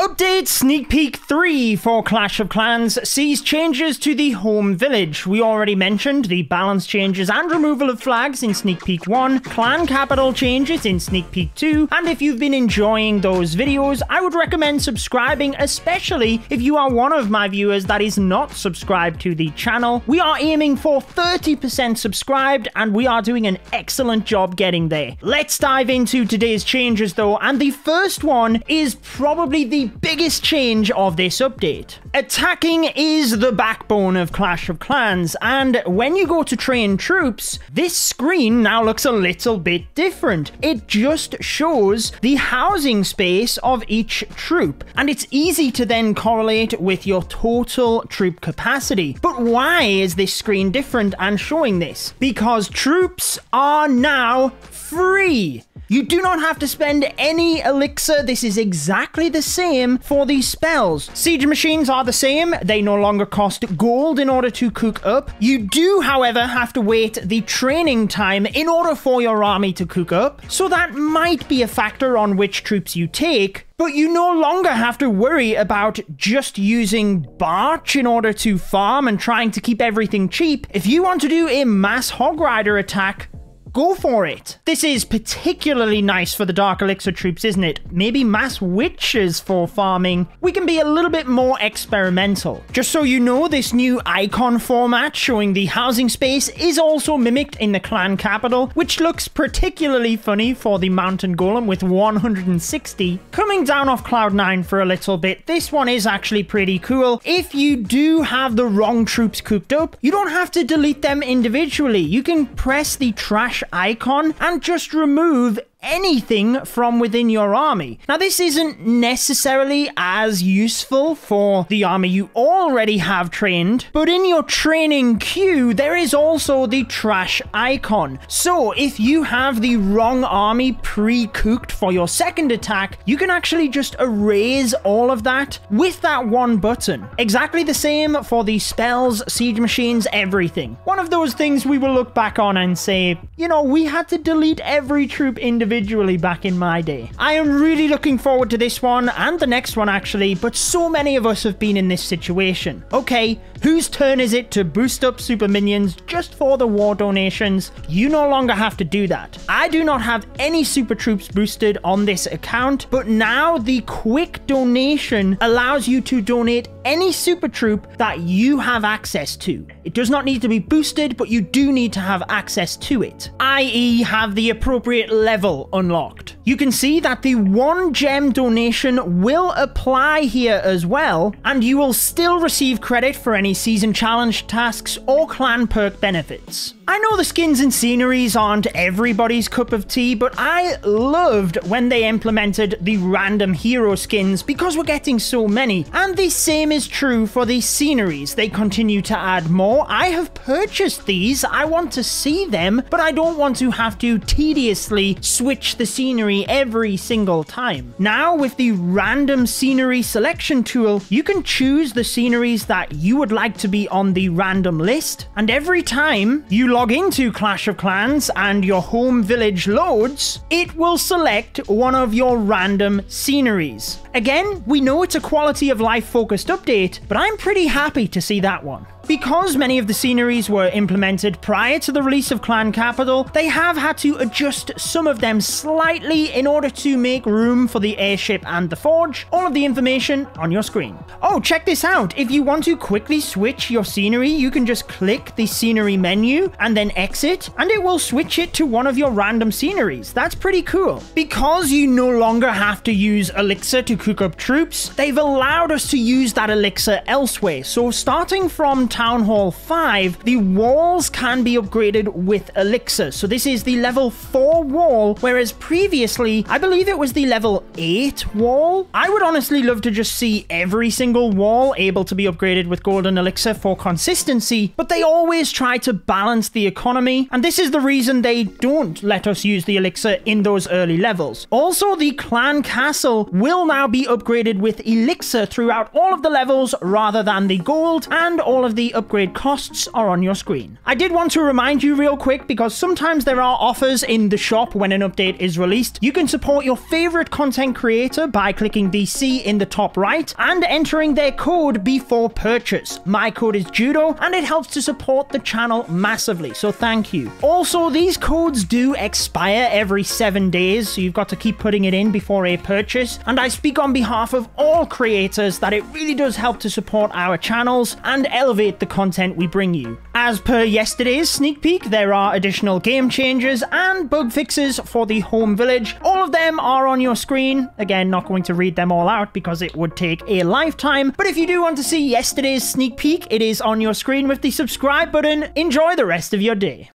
Update Sneak Peek 3 for Clash of Clans sees changes to the home village. We already mentioned the balance changes and removal of flags in Sneak Peek 1, clan capital changes in Sneak Peek 2, and if you've been enjoying those videos, I would recommend subscribing, especially if you are one of my viewers that is not subscribed to the channel. We are aiming for 30% subscribed, and we are doing an excellent job getting there. Let's dive into today's changes though, and the first one is probably the biggest change of this update. Attacking is the backbone of Clash of Clans, and when you go to train troops, this screen now looks a little bit different. It just shows the housing space of each troop, and it's easy to then correlate with your total troop capacity. But why is this screen different and showing this? Because troops are now free. You do not have to spend any elixir. This is exactly the same for these spells. Siege machines are the same. They no longer cost gold in order to cook up. You do, however, have to wait the training time in order for your army to cook up. So that might be a factor on which troops you take. But you no longer have to worry about just using Barch in order to farm and trying to keep everything cheap. If you want to do a mass hog rider attack, go for it. This is particularly nice for the Dark Elixir troops, isn't it? Maybe mass witches for farming. We can be a little bit more experimental. Just so you know, this new icon format showing the housing space is also mimicked in the clan capital, which looks particularly funny for the mountain golem with 160. Coming down off cloud 9 for a little bit, this one is actually pretty cool. If you do have the wrong troops cooked up, you don't have to delete them individually. You can press the trash icon and just remove anything from within your army. Now, this isn't necessarily as useful for the army you already have trained, but in your training queue, there is also the trash icon. So if you have the wrong army pre-cooked for your second attack, you can actually just erase all of that with that one button. Exactly the same for the spells, siege machines, everything. One of those things we will look back on and say, you know, we had to delete every troop individually back in my day. I am really looking forward to this one and the next one actually, but so many of us have been in this situation. Okay, whose turn is it to boost up super minions just for the war donations? You no longer have to do that. I do not have any super troops boosted on this account, but now the quick donation allows you to donate any super troop that you have access to. It does not need to be boosted, but you do need to have access to it, i.e. have the appropriate level unlocked. You can see that the 1 gem donation will apply here as well, and you will still receive credit for any season challenge tasks or clan perk benefits. I know the skins and sceneries aren't everybody's cup of tea, but I loved when they implemented the random hero skins because we're getting so many. And the same is true for the sceneries. They continue to add more. I have purchased these. I want to see them, but I don't want to have to tediously switch the scenery every single time. Now, with the random scenery selection tool, you can choose the sceneries that you would like to be on the random list, and every time you log into Clash of Clans and your home village loads, it will select one of your random sceneries. Again, we know it's a quality of life focused update, but I'm pretty happy to see that one. Because many of the sceneries were implemented prior to the release of Clan Capital, they have had to adjust some of them slightly in order to make room for the airship and the forge. All of the information on your screen. Oh, check this out. If you want to quickly switch your scenery, you can just click the scenery menu and then exit, and it will switch it to one of your random sceneries. That's pretty cool. Because you no longer have to use elixir to cook up troops, they've allowed us to use that elixir elsewhere. So starting from Town Hall 5, the walls can be upgraded with elixir. So this is the level 4 wall, whereas previously, I believe it was the level 8 wall. I would honestly love to just see every single wall able to be upgraded with golden elixir for consistency, but they always try to balance the economy, and this is the reason they don't let us use the elixir in those early levels. Also, the clan castle will now be upgraded with elixir throughout all of the levels rather than the gold, and all of the upgrade costs are on your screen. I did want to remind you real quick, because sometimes there are offers in the shop when an update is released. You can support your favorite content creator by clicking the C in the top right and entering their code before purchase. My code is Judo, and it helps to support the channel massively, so thank you. Also, these codes do expire every 7 days, so you've got to keep putting it in before a purchase, and I speak on behalf of all creators that it really does help to support our channels and elevate the content we bring you. As per yesterday's sneak peek, there are additional game changes and bug fixes for the home village. All of them are on your screen. Again, not going to read them all out because it would take a lifetime, but if you do want to see yesterday's sneak peek, it is on your screen with the subscribe button. Enjoy the rest of your day.